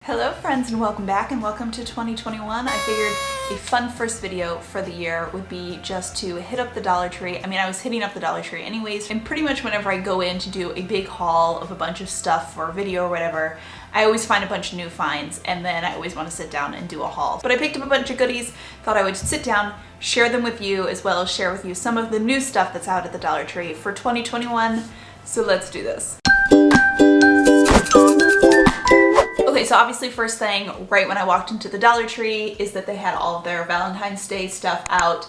Hello friends, and welcome back and welcome to 2021. I figured a fun first video for the year would be just to hit up the Dollar Tree. I mean, I was hitting up the Dollar Tree anyways, and pretty much whenever I go in to do a big haul of a bunch of stuff for a video or whatever, I always find a bunch of new finds, and then I always want to sit down and do a haul. But I picked up a bunch of goodies, thought I would sit down, share them with you, as well as share with you some of the new stuff that's out at the Dollar Tree for 2021. So let's do this. Okay, so obviously first thing right when I walked into the Dollar Tree is that they had all of their Valentine's Day stuff out.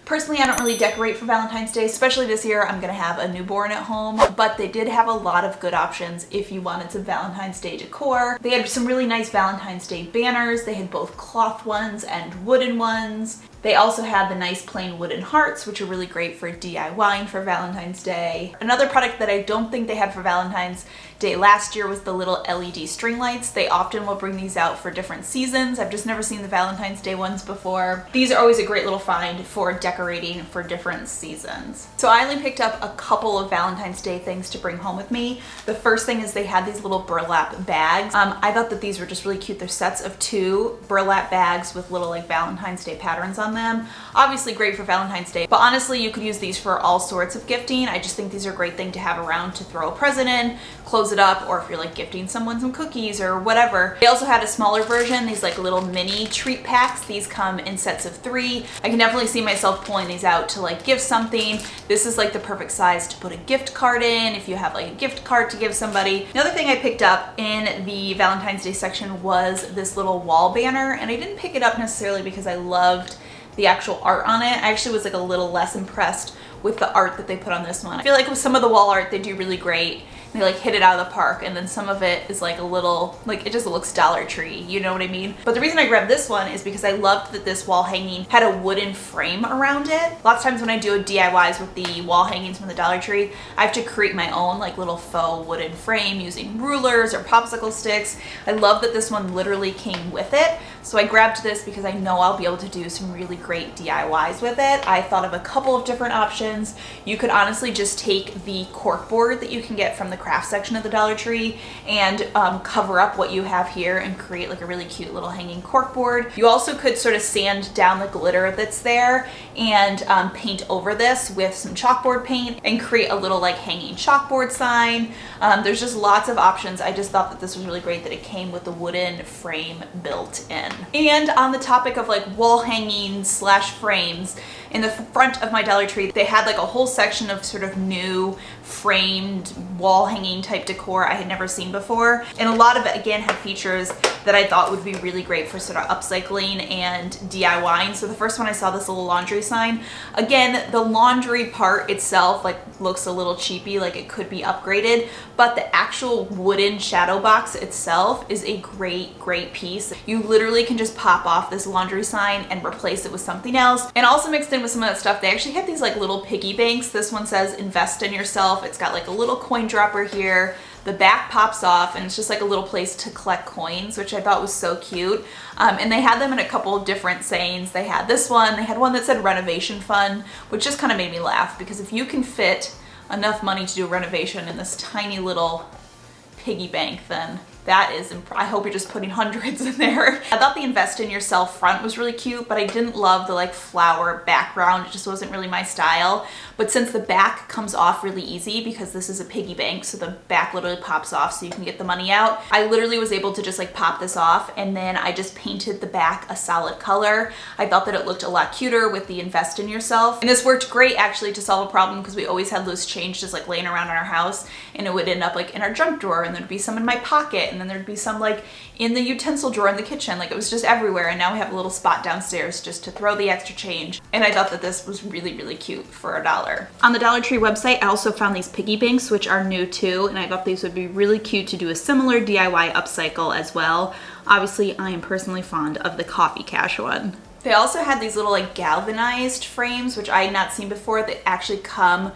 Personally, I don't really decorate for Valentine's Day, especially this year. I'm gonna have a newborn at home, but they did have a lot of good options if you wanted some Valentine's Day decor. They had some really nice Valentine's Day banners. They had both cloth ones and wooden ones. They also had the nice plain wooden hearts, which are really great for DIYing for Valentine's Day. Another product that I don't think they had for Valentine's Day last year was the little LED string lights. They often will bring these out for different seasons. I've just never seen the Valentine's Day ones before. These are always a great little find for decorating for different seasons. So I only picked up a couple of Valentine's Day things to bring home with me. The first thing is they had these little burlap bags. I thought that these were just really cute. They're sets of 2 burlap bags with little like Valentine's Day patterns on them. Obviously great for Valentine's Day, but honestly you could use these for all sorts of gifting. I just think these are a great thing to have around to throw a present in, close it up, or if you're like gifting someone some cookies or whatever. They also had a smaller version, these like little mini treat packs. These come in sets of 3. I can definitely see myself pulling these out to like give something. This is like the perfect size to put a gift card in if you have like a gift card to give somebody. Another thing I picked up in the Valentine's Day section was this little wall banner, and I didn't pick it up necessarily because I loved the actual art on it. I actually was like a little less impressed with the art that they put on this one. I feel like with some of the wall art they do really great. They like hit it out of the park, and then some of it is like a little, like it just looks Dollar Tree, you know what I mean? But the reason I grabbed this one is because I loved that this wall hanging had a wooden frame around it. Lots of times when I do DIYs with the wall hangings from the Dollar Tree, I have to create my own like little faux wooden frame using rulers or popsicle sticks. I love that this one literally came with it. So I grabbed this because I know I'll be able to do some really great DIYs with it. I thought of a couple of different options. You could honestly just take the cork board that you can get from the craft section of the Dollar Tree and cover up what you have here and create like a really cute little hanging cork board. You also could sort of sand down the glitter that's there and paint over this with some chalkboard paint and create a little like hanging chalkboard sign. There's just lots of options. I just thought that this was really great that it came with the wooden frame built in. And on the topic of like wall hanging slash frames, in the front of my Dollar Tree, they had like a whole section of sort of new framed wall hanging type decor I had never seen before. And a lot of it again had features that I thought would be really great for sort of upcycling and DIYing. So the first one I saw this little laundry sign. Again, the laundry part itself like looks a little cheapy, like it could be upgraded, but the actual wooden shadow box itself is a great piece. You literally can just pop off this laundry sign and replace it with something else. And also mixed in with some of that stuff, they actually had these like little piggy banks. This one says invest in yourself. It's got like a little coin dropper here. The back pops off and it's just like a little place to collect coins, which I thought was so cute. And they had them in a couple of different sayings. They had this one, they had one that said renovation fund, which just kind of made me laugh because if you can fit enough money to do a renovation in this tiny little piggy bank, then that is, I hope you're just putting hundreds in there. I thought the invest in yourself front was really cute, but I didn't love the like flower background. It just wasn't really my style. But since the back comes off really easy because this is a piggy bank, so the back literally pops off so you can get the money out, I literally was able to just like pop this off, and then I just painted the back a solid color. I thought that it looked a lot cuter with the invest in yourself. And this worked great actually to solve a problem because we always had loose change just like laying around in our house, and it would end up like in our junk drawer, and there'd be some in my pocket, and then there'd be some like in the utensil drawer in the kitchen. Like it was just everywhere, and now we have a little spot downstairs just to throw the extra change. And I thought that this was really cute for $1. On the Dollar Tree website, I also found these piggy banks, which are new too, and I thought these would be really cute to do a similar DIY upcycle as well. Obviously, I am personally fond of the coffee cash one. They also had these little like galvanized frames, which I had not seen before, that actually come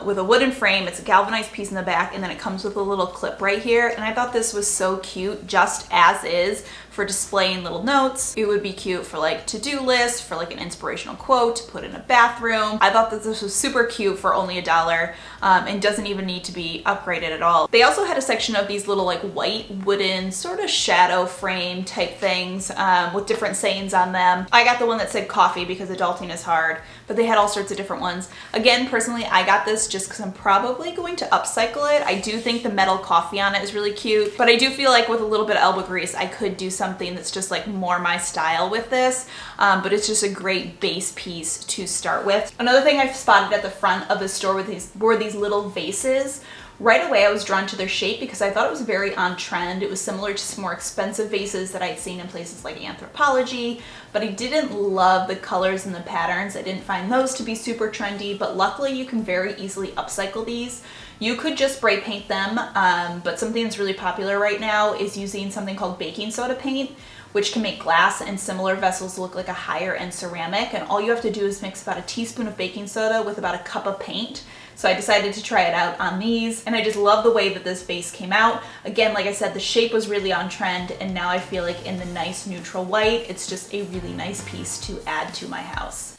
with a wooden frame. It's a galvanized piece in the back, and then it comes with a little clip right here. And I thought this was so cute just as is for displaying little notes. It would be cute for like to-do lists, for like an inspirational quote to put in a bathroom. I thought that this was super cute for only $1 and doesn't even need to be upgraded at all. They also had a section of these little like white wooden sort of shadow frame type things with different sayings on them. I got the one that said coffee because adulting is hard, but they had all sorts of different ones. Again, personally, I got this just because I'm probably going to upcycle it. I do think the metal coffee on it is really cute, but I do feel like with a little bit of elbow grease, I could do something that's just like more my style with this, but it's just a great base piece to start with. Another thing I've spotted at the front of the store with these little vases. Right away, I was drawn to their shape because I thought it was very on trend. It was similar to some more expensive vases that I'd seen in places like Anthropologie, but I didn't love the colors and the patterns. I didn't find those to be super trendy, but luckily you can very easily upcycle these. You could just spray paint them, but something that's really popular right now is using something called baking soda paint, which can make glass and similar vessels look like a higher end ceramic. And all you have to do is mix about a teaspoon of baking soda with about a cup of paint. So I decided to try it out on these, and I just love the way that this vase came out. Again, like I said, the shape was really on trend, and now I feel like in the nice neutral white, it's just a really nice piece to add to my house.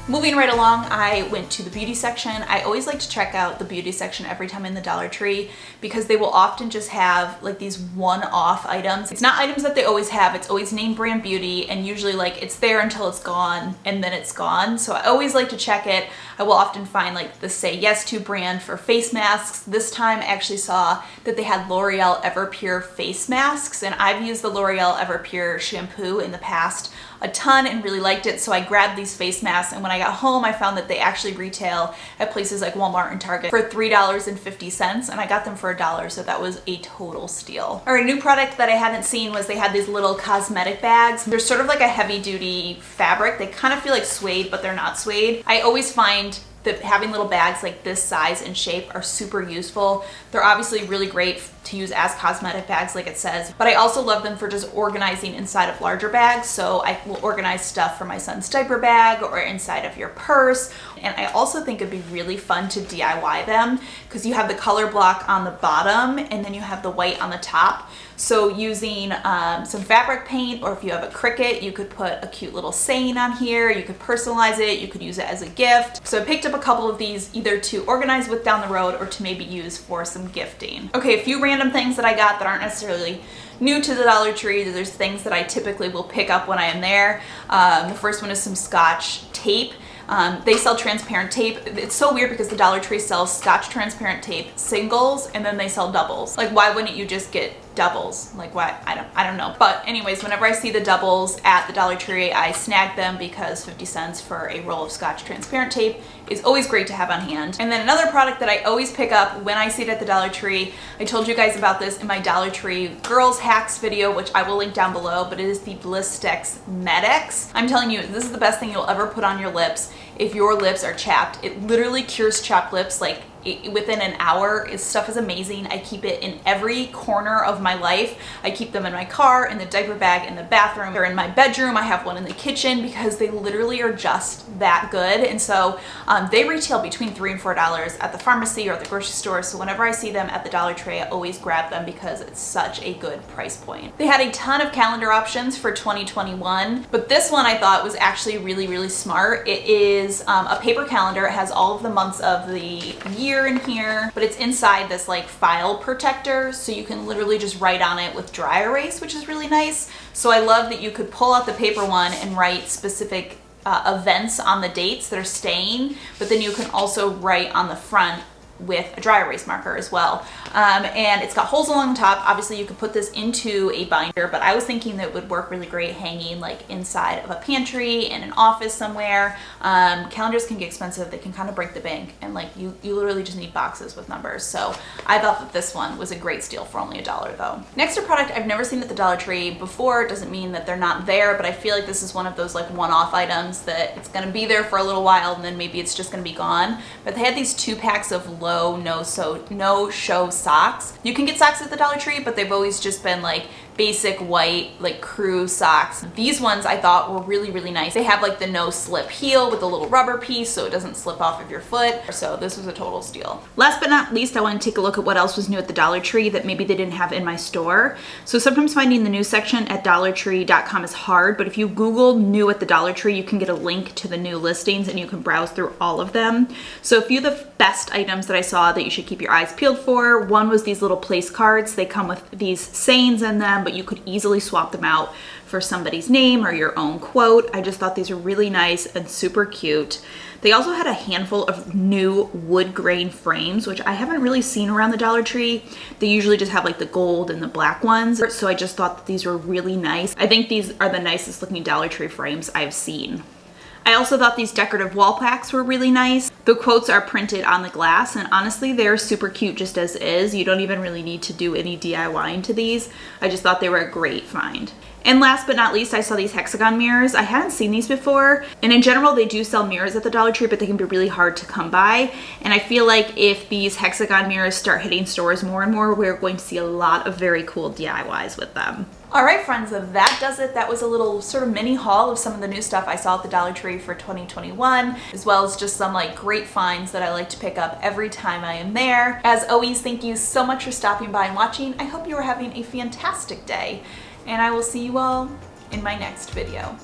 Moving right along, I went to the beauty section. I always like to check out the beauty section every time in the Dollar Tree because they will often just have like these one-off items. It's not items that they always have, it's always name brand beauty, and usually like it's there until it's gone and then it's gone. So I always like to check it. I will often find like the Say Yes To brand for face masks. This time I actually saw that they had L'Oreal Everpure face masks, and I've used the L'Oreal Everpure shampoo in the past a ton and really liked it, so I grabbed these face masks, and when I got home I found that they actually retail at places like Walmart and Target for $3.50, and I got them for $1, so that was a total steal. Alright, a new product that I hadn't seen was they had these little cosmetic bags. They're sort of like a heavy duty fabric. They kind of feel like suede, but they're not suede. I always find that having little bags like this size and shape are super useful. They're obviously really great to use as cosmetic bags like it says, but I also love them for just organizing inside of larger bags. So I will organize stuff for my son's diaper bag or inside of your purse. And I also think it'd be really fun to DIY them because you have the color block on the bottom and then you have the white on the top. So using some fabric paint, or if you have a Cricut, you could put a cute little saying on here. You could personalize it. You could use it as a gift. So I picked up a couple of these either to organize with down the road or to maybe use for some gifting. Okay, a few random things that I got that aren't necessarily new to the Dollar Tree. There's things that I typically will pick up when I am there. The first one is some Scotch Tape. They sell transparent tape. It's so weird because the Dollar Tree sells Scotch transparent tape singles and then they sell doubles. Like, why wouldn't you just get doubles? Like, why? I don't know. But anyways, whenever I see the doubles at the Dollar Tree, I snag them because 50 cents for a roll of Scotch transparent tape is always great to have on hand. And then another product that I always pick up when I see it at the Dollar Tree, I told you guys about this in my Dollar Tree Girls Hacks video, which I will link down below, but it is the Blistex Med-X. I'm telling you, this is the best thing you'll ever put on your lips if your lips are chapped. It literally cures chapped lips like within an hour. This stuff is amazing. I keep it in every corner of my life. I keep them in my car, in the diaper bag, in the bathroom. They're in my bedroom. I have one in the kitchen because they literally are just that good. And so they retail between $3 and $4 at the pharmacy or at the grocery store. So whenever I see them at the Dollar Tree, I always grab them because it's such a good price point. They had a ton of calendar options for 2021, but this one I thought was actually really, really smart. It is a paper calendar. It has all of the months of the year in here, but it's inside this like file protector, so you can literally just write on it with dry erase, which is really nice. So I love that you could pull out the paper one and write specific events on the dates that are staying, but then you can also write on the front with a dry erase marker as well. And it's got holes along the top. Obviously you could put this into a binder, but I was thinking that it would work really great hanging like inside of a pantry, in an office somewhere. Calendars can get expensive. They can kind of break the bank, and like you literally just need boxes with numbers. So I thought that this one was a great steal for only $1 though. Next, a product I've never seen at the Dollar Tree before. It doesn't mean that they're not there, but I feel like this is one of those like one-off items that it's gonna be there for a little while and then maybe it's just gonna be gone. But they had these 2 packs of low no-show socks. You can get socks at the Dollar Tree, but they've always just been like basic white like crew socks. These ones I thought were really, really nice. They have like the no slip heel with a little rubber piece so it doesn't slip off of your foot. So this was a total steal. Last but not least, I want to take a look at what else was new at the Dollar Tree that maybe they didn't have in my store. So sometimes finding the news section at dollartree.com is hard, but if you Google new at the Dollar Tree, you can get a link to the new listings and you can browse through all of them. So a few of the best items that I saw that you should keep your eyes peeled for, one was these little place cards. They come with these sayings in them, but you could easily swap them out for somebody's name or your own quote. I just thought these were really nice and super cute. They also had a handful of new wood grain frames, which I haven't really seen around the Dollar Tree. They usually just have like the gold and the black ones. So I just thought that these were really nice. I think these are the nicest looking Dollar Tree frames I've seen. I also thought these decorative wall packs were really nice. The quotes are printed on the glass, and honestly, they're super cute just as is. You don't even really need to do any DIYing to these. I just thought they were a great find. And last but not least, I saw these hexagon mirrors. I hadn't seen these before, and in general, they do sell mirrors at the Dollar Tree, but they can be really hard to come by. And I feel like if these hexagon mirrors start hitting stores more and more, we're going to see a lot of very cool DIYs with them. All right, friends, that does it. That was a little sort of mini haul of some of the new stuff I saw at the Dollar Tree for 2021, as well as just some like great finds that I like to pick up every time I am there. As always, thank you so much for stopping by and watching. I hope you are having a fantastic day, and I will see you all in my next video.